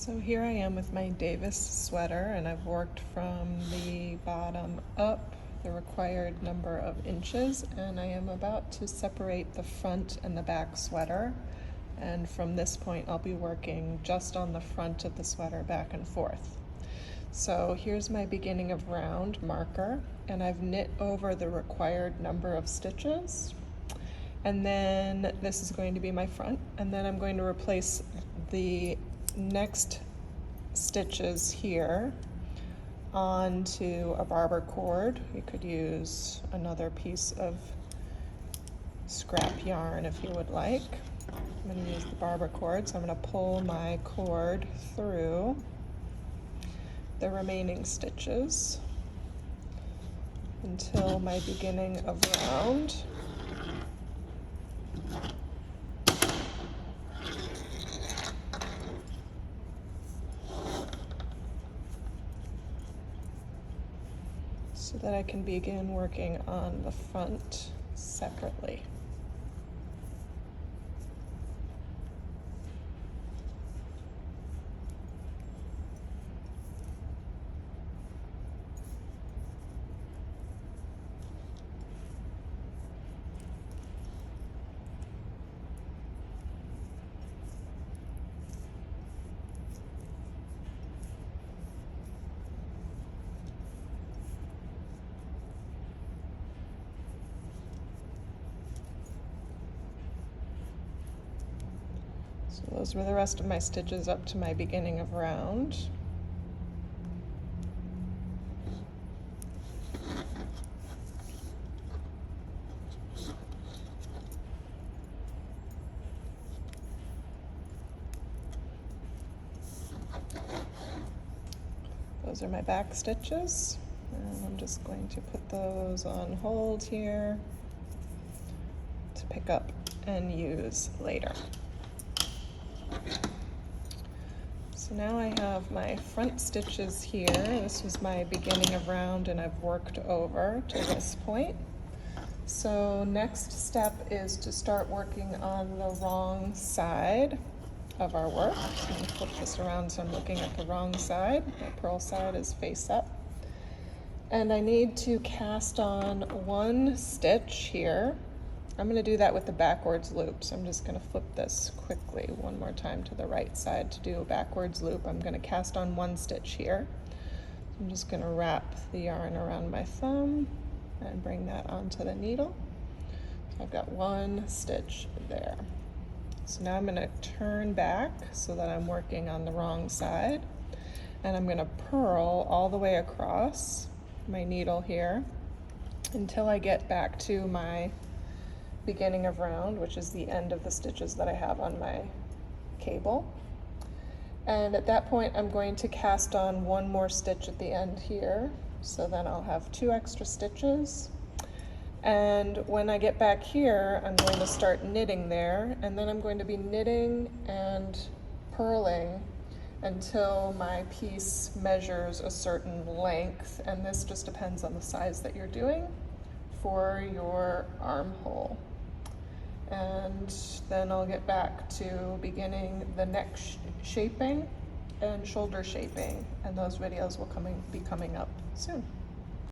So here I am with my Davis sweater, and I've worked from the bottom up the required number of inches, and I am about to separate the front and the back sweater. And from this point I'll be working just on the front of the sweater back and forth. So here's my beginning of round marker, and I've knit over the required number of stitches. And then this is going to be my front, and then I'm going to replace the next stitches here onto a barber cord. You could use another piece of scrap yarn if you would like. I'm going to use the barber cord, so I'm going to pull my cord through the remaining stitches until my beginning of round. So that I can begin working on the front separately. So those were the rest of my stitches up to my beginning of round. Those are my back stitches, and I'm just going to put those on hold here to pick up and use later. So now I have my front stitches here. This was my beginning of round, and I've worked over to this point. So next step is to start working on the wrong side of our work. So I'm going to flip this around so I'm looking at the wrong side. My purl side is face up. And I need to cast on one stitch here. I'm going to do that with the backwards loop, so I'm just going to flip this quickly one more time to the right side to do a backwards loop. I'm going to cast on one stitch here. I'm just going to wrap the yarn around my thumb and bring that onto the needle. So I've got one stitch there. So now I'm going to turn back so that I'm working on the wrong side, and I'm going to purl all the way across my needle here until I get back to my beginning of round, which is the end of the stitches that I have on my cable. And at that point I'm going to cast on one more stitch at the end here, so then I'll have 2 extra stitches. And when I get back here, I'm going to start knitting there, and then I'm going to be knitting and purling until my piece measures a certain length, and this just depends on the size that you're doing for your armhole. And then I'll get back to beginning the neck shaping and shoulder shaping, and those videos will be coming up soon.